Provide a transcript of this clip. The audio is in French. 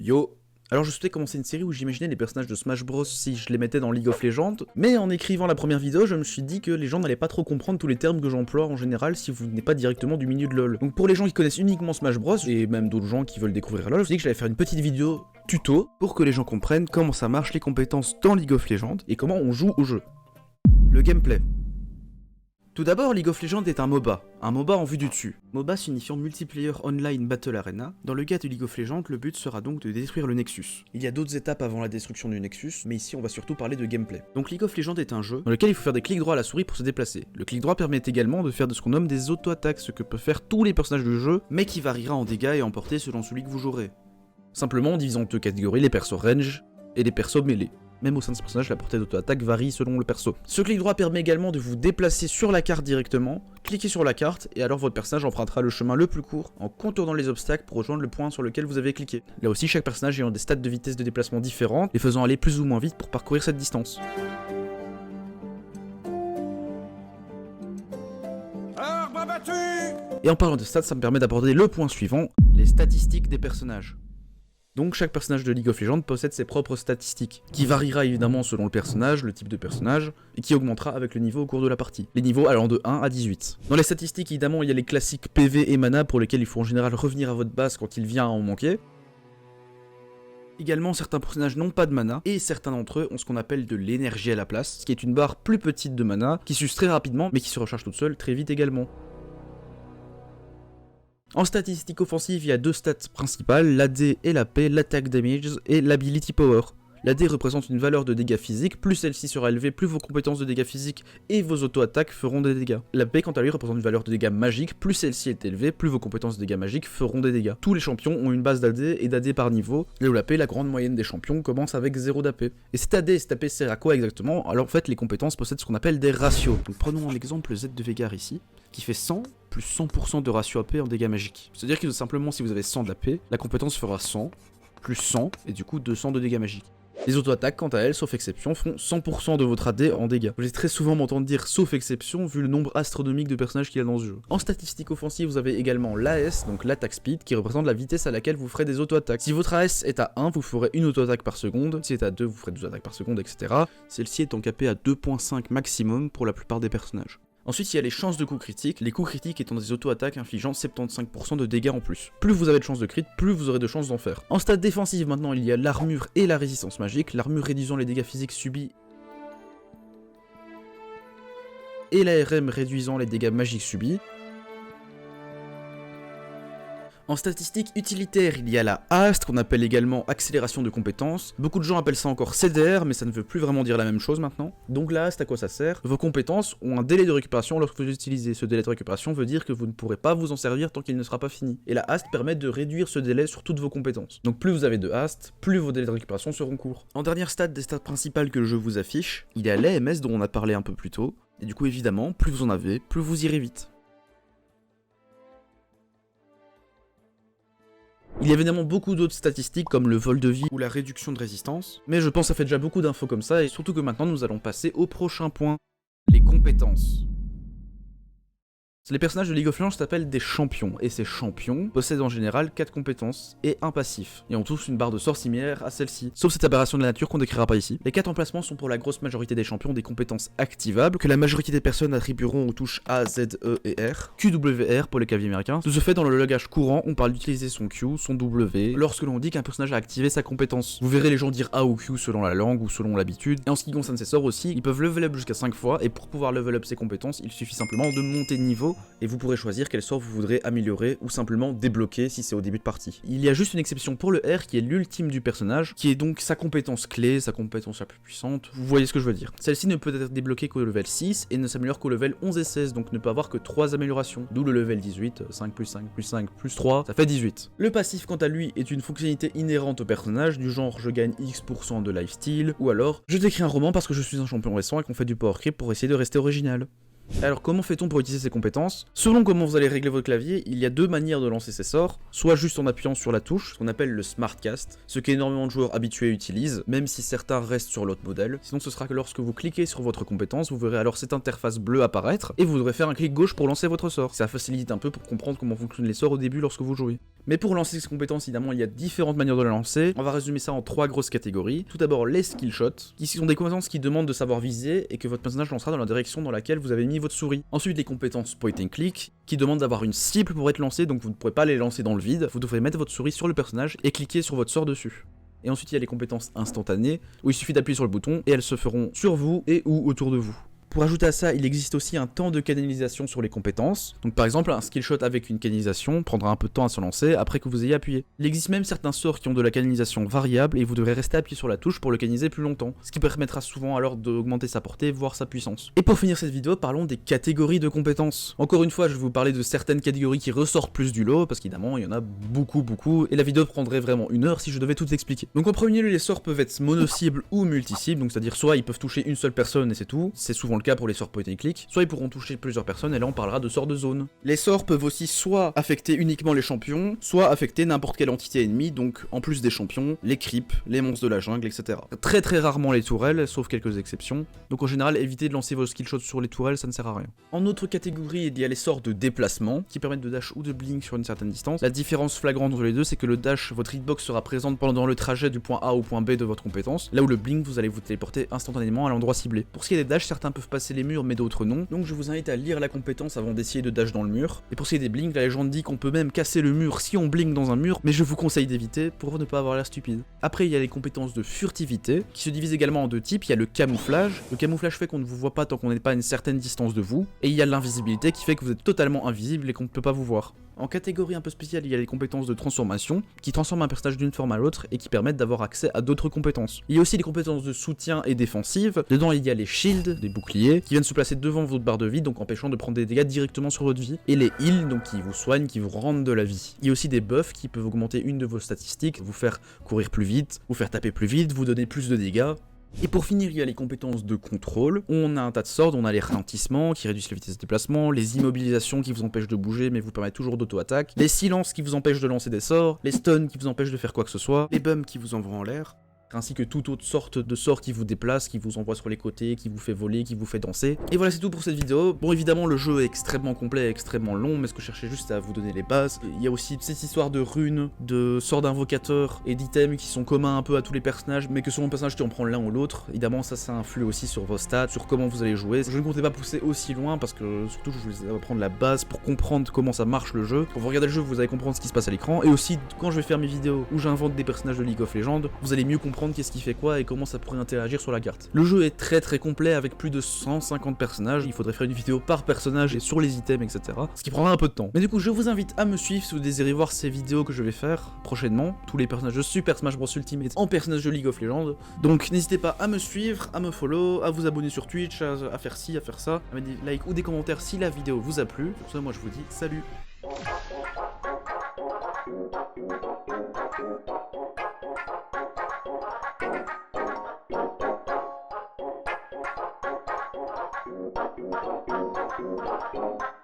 Yo. Alors je souhaitais commencer une série où j'imaginais les personnages de Smash Bros si je les mettais dans League of Legends, mais en écrivant la première vidéo, je me suis dit que les gens n'allaient pas trop comprendre tous les termes que j'emploie en général si vous n'êtes pas directement du milieu de LoL. Donc pour les gens qui connaissent uniquement Smash Bros, et même d'autres gens qui veulent découvrir LoL, je me suis dit que j'allais faire une petite vidéo tuto pour que les gens comprennent comment ça marche les compétences dans League of Legends et comment on joue au jeu. Le gameplay. Tout d'abord, League of Legends est un MOBA en vue du dessus. MOBA signifiant Multiplayer Online Battle Arena. Dans le cas de League of Legends, le but sera donc de détruire le Nexus. Il y a d'autres étapes avant la destruction du Nexus, mais ici on va surtout parler de gameplay. Donc League of Legends est un jeu dans lequel il faut faire des clics droits à la souris pour se déplacer. Le clic droit permet également de faire de ce qu'on nomme des auto-attaques, ce que peuvent faire tous les personnages du jeu, mais qui variera en dégâts et en portée selon celui que vous jouerez. Simplement en divisant en deux catégories, les persos range et les persos mêlés. Même au sein de ce personnage, la portée d'auto-attaque varie selon le perso. Ce clic droit permet également de vous déplacer sur la carte directement, cliquez sur la carte, et alors votre personnage empruntera le chemin le plus court en contournant les obstacles pour rejoindre le point sur lequel vous avez cliqué. Là aussi, chaque personnage ayant des stats de vitesse de déplacement différentes, les faisant aller plus ou moins vite pour parcourir cette distance. Et en parlant de stats, ça me permet d'aborder le point suivant, les statistiques des personnages. Donc chaque personnage de League of Legends possède ses propres statistiques, qui variera évidemment selon le personnage, le type de personnage, et qui augmentera avec le niveau au cours de la partie. Les niveaux allant de 1 à 18. Dans les statistiques, évidemment, il y a les classiques PV et mana pour lesquels il faut en général revenir à votre base quand il vient à en manquer. Également, certains personnages n'ont pas de mana, et certains d'entre eux ont ce qu'on appelle de l'énergie à la place, ce qui est une barre plus petite de mana, qui s'use très rapidement, mais qui se recharge toute seule très vite également. En statistiques offensives, il y a deux stats principales, l'AD et l'AP, l'attack damage et l'ability power. L'AD représente une valeur de dégâts physiques, plus celle-ci sera élevée, plus vos compétences de dégâts physiques et vos auto-attaques feront des dégâts. L'AP quant à lui représente une valeur de dégâts magiques, plus celle-ci est élevée, plus vos compétences de dégâts magiques feront des dégâts. Tous les champions ont une base d'AD et d'AD par niveau, et où l'AP, la grande moyenne des champions, commence avec 0 d'AP. Et cet AD et cet AP sert à quoi exactement? Alors en fait, les compétences possèdent ce qu'on appelle des ratios. Donc prenons en exemple Z de Veigar ici, qui fait 100 plus 100% de ratio AP en dégâts magiques. C'est-à-dire que simplement si vous avez 100 d'AP, la compétence fera 100 plus 100 et du coup 200 de dégâts magiques. Les auto-attaques, quant à elles, sauf exception, feront 100% de votre AD en dégâts. Vous allez très souvent m'entendre dire sauf exception vu le nombre astronomique de personnages qu'il y a dans ce jeu. En statistiques offensives, vous avez également l'AS, donc l'attack speed, qui représente la vitesse à laquelle vous ferez des auto-attaques. Si votre AS est à 1, vous ferez une auto-attaque par seconde, si c'est à 2, vous ferez 2 attaques par seconde, etc. Celle-ci étant capée à 2.5 maximum pour la plupart des personnages. Ensuite, il y a les chances de coups critiques, les coups critiques étant des auto-attaques infligeant 75% de dégâts en plus. Plus vous avez de chances de crit, plus vous aurez de chances d'en faire. En stade défensive maintenant, il y a l'armure et la résistance magique, l'armure réduisant les dégâts physiques subis et la RM réduisant les dégâts magiques subis. En statistique utilitaire, il y a la haste, qu'on appelle également accélération de compétences. Beaucoup de gens appellent ça encore CDR, mais ça ne veut plus vraiment dire la même chose maintenant. Donc la haste, à quoi ça sert? Vos compétences ont un délai de récupération lorsque vous les utilisez. Ce délai de récupération veut dire que vous ne pourrez pas vous en servir tant qu'il ne sera pas fini. Et la haste permet de réduire ce délai sur toutes vos compétences. Donc plus vous avez de haste, plus vos délais de récupération seront courts. En dernière stade des stats principales que je vous affiche, il y a l'AMS dont on a parlé un peu plus tôt. Et du coup évidemment, plus vous en avez, plus vous irez vite. Il y a évidemment beaucoup d'autres statistiques comme le vol de vie ou la réduction de résistance, mais je pense que ça fait déjà beaucoup d'infos comme ça, et surtout que maintenant nous allons passer au prochain point, les compétences. Les personnages de League of Legends s'appellent des champions, et ces champions possèdent en général 4 compétences et un passif, et ont tous une barre de sort similaire à celle-ci, sauf cette aberration de la nature qu'on décrira pas ici. Les 4 emplacements sont pour la grosse majorité des champions des compétences activables, que la majorité des personnes attribueront aux touches A, Z, E et R, QWR pour les claviers américains. De ce fait, dans le langage courant, on parle d'utiliser son Q, son W, lorsque l'on dit qu'un personnage a activé sa compétence. Vous verrez les gens dire A ou Q selon la langue ou selon l'habitude, et en ce qui concerne ses sorts aussi, ils peuvent level up jusqu'à 5 fois, et pour pouvoir level up ses compétences, il suffit simplement de monter de niveau, et vous pourrez choisir quel sort vous voudrez améliorer ou simplement débloquer si c'est au début de partie. Il y a juste une exception pour le R qui est l'ultime du personnage, qui est donc sa compétence clé, sa compétence la plus puissante, vous voyez ce que je veux dire. Celle-ci ne peut être débloquée qu'au level 6 et ne s'améliore qu'au level 11 et 16, donc ne peut avoir que 3 améliorations, d'où le level 18, 5 plus 5 plus 5 plus 3, ça fait 18. Le passif quant à lui est une fonctionnalité inhérente au personnage, du genre je gagne X% de lifesteal, ou alors je décris un roman parce que je suis un champion récent et qu'on fait du power creep pour essayer de rester original. Alors comment fait-on pour utiliser ces compétences? Selon comment vous allez régler votre clavier, il y a deux manières de lancer ces sorts, soit juste en appuyant sur la touche, ce qu'on appelle le Smart Cast, ce qu'énormément de joueurs habitués utilisent, même si certains restent sur l'autre modèle. Sinon ce sera que lorsque vous cliquez sur votre compétence, vous verrez alors cette interface bleue apparaître, et vous devrez faire un clic gauche pour lancer votre sort. Ça facilite un peu pour comprendre comment fonctionnent les sorts au début lorsque vous jouez. Mais pour lancer ces compétences, évidemment, il y a différentes manières de la lancer. On va résumer ça en 3 grosses catégories. Tout d'abord, les skill shots, qui sont des compétences qui demandent de savoir viser et que votre personnage lancera dans la direction dans laquelle vous avez mis votre souris. Ensuite, les compétences point and click, qui demandent d'avoir une cible pour être lancée, donc vous ne pourrez pas les lancer dans le vide. Vous devrez mettre votre souris sur le personnage et cliquer sur votre sort dessus. Et ensuite, il y a les compétences instantanées, où il suffit d'appuyer sur le bouton et elles se feront sur vous et ou autour de vous. Pour ajouter à ça, il existe aussi un temps de canalisation sur les compétences. Donc par exemple, un skill shot avec une canalisation prendra un peu de temps à se lancer après que vous ayez appuyé. Il existe même certains sorts qui ont de la canalisation variable et vous devrez rester appuyé sur la touche pour le canaliser plus longtemps, ce qui permettra souvent alors d'augmenter sa portée, voire sa puissance. Et pour finir cette vidéo, parlons des catégories de compétences. Encore une fois, je vais vous parler de certaines catégories qui ressortent plus du lot, parce qu'évidemment, il y en a beaucoup, et la vidéo prendrait vraiment 1 heure si je devais tout expliquer. Donc en premier lieu, les sorts peuvent être mono-cibles ou multi-cibles, donc c'est-à-dire soit ils peuvent toucher une seule personne et c'est tout, c'est souvent le cas pour les sorts point and click, soit ils pourront toucher plusieurs personnes et là on parlera de sorts de zone. Les sorts peuvent aussi soit affecter uniquement les champions, soit affecter n'importe quelle entité ennemie, donc en plus des champions, les creeps, les monstres de la jungle, etc. Très rarement les tourelles, sauf quelques exceptions, donc en général évitez de lancer vos skill shots sur les tourelles, ça ne sert à rien. En autre catégorie, il y a les sorts de déplacement, qui permettent de dash ou de blink sur une certaine distance. La différence flagrante entre les deux, c'est que le dash, votre hitbox sera présente pendant le trajet du point A au point B de votre compétence, là où le blink, vous allez vous téléporter instantanément à l'endroit ciblé. Pour ce qui est des dash, certains peuvent passer les murs mais d'autres non, donc je vous invite à lire la compétence avant d'essayer de dash dans le mur. Et pour ce qui est des blinks, la légende dit qu'on peut même casser le mur si on blink dans un mur, mais je vous conseille d'éviter pour ne pas avoir l'air stupide. Après il y a les compétences de furtivité, qui se divisent également en 2 types. Il y a le camouflage. Le camouflage fait qu'on ne vous voit pas tant qu'on n'est pas à une certaine distance de vous, et il y a l'invisibilité qui fait que vous êtes totalement invisible et qu'on ne peut pas vous voir. En catégorie un peu spéciale, il y a les compétences de transformation, qui transforment un personnage d'une forme à l'autre et qui permettent d'avoir accès à d'autres compétences. Il y a aussi les compétences de soutien et défensive. Dedans, il y a les shields, des boucliers, qui viennent se placer devant votre barre de vie, donc empêchant de prendre des dégâts directement sur votre vie. Et les heals, donc qui vous soignent, qui vous rendent de la vie. Il y a aussi des buffs qui peuvent augmenter une de vos statistiques, vous faire courir plus vite, vous faire taper plus vite, vous donner plus de dégâts. Et pour finir, il y a les compétences de contrôle. On a un tas de sorts, on a les ralentissements qui réduisent la vitesse de déplacement, les immobilisations qui vous empêchent de bouger mais vous permettent toujours d'auto-attaque, les silences qui vous empêchent de lancer des sorts, les stuns qui vous empêchent de faire quoi que ce soit, les bums qui vous envoient en l'air, ainsi que toute autre sorte de sort qui vous déplace, qui vous envoie sur les côtés, qui vous fait voler, qui vous fait danser. Et voilà, c'est tout pour cette vidéo. Bon, évidemment, le jeu est extrêmement complet, extrêmement long, mais ce que je cherchais juste, c'est à vous donner les bases. Il y a aussi cette histoire de runes, de sorts d'invocateurs et d'items qui sont communs un peu à tous les personnages, mais que selon le personnage, tu en prends l'un ou l'autre. Évidemment, ça influe aussi sur vos stats, sur comment vous allez jouer. Je ne comptais pas pousser aussi loin, parce que surtout, je voulais apprendre la base pour comprendre comment ça marche le jeu. Quand vous regardez le jeu, vous allez comprendre ce qui se passe à l'écran, et aussi, quand je vais faire mes vidéos où j'invente des personnages de League of Legends, vous allez mieux comprendre qu'est-ce qui fait quoi et comment ça pourrait interagir sur la carte. Le jeu est très complet avec plus de 150 personnages, il faudrait faire une vidéo par personnage et sur les items, etc. Ce qui prendra un peu de temps. Mais du coup, je vous invite à me suivre si vous désirez voir ces vidéos que je vais faire prochainement, tous les personnages de Super Smash Bros Ultimate en personnages de League of Legends. Donc n'hésitez pas à me suivre, à me follow, à vous abonner sur Twitch, à faire ci, à faire ça, à mettre des likes ou des commentaires si la vidéo vous a plu. Pour ça, moi je vous dis salut. Thank you.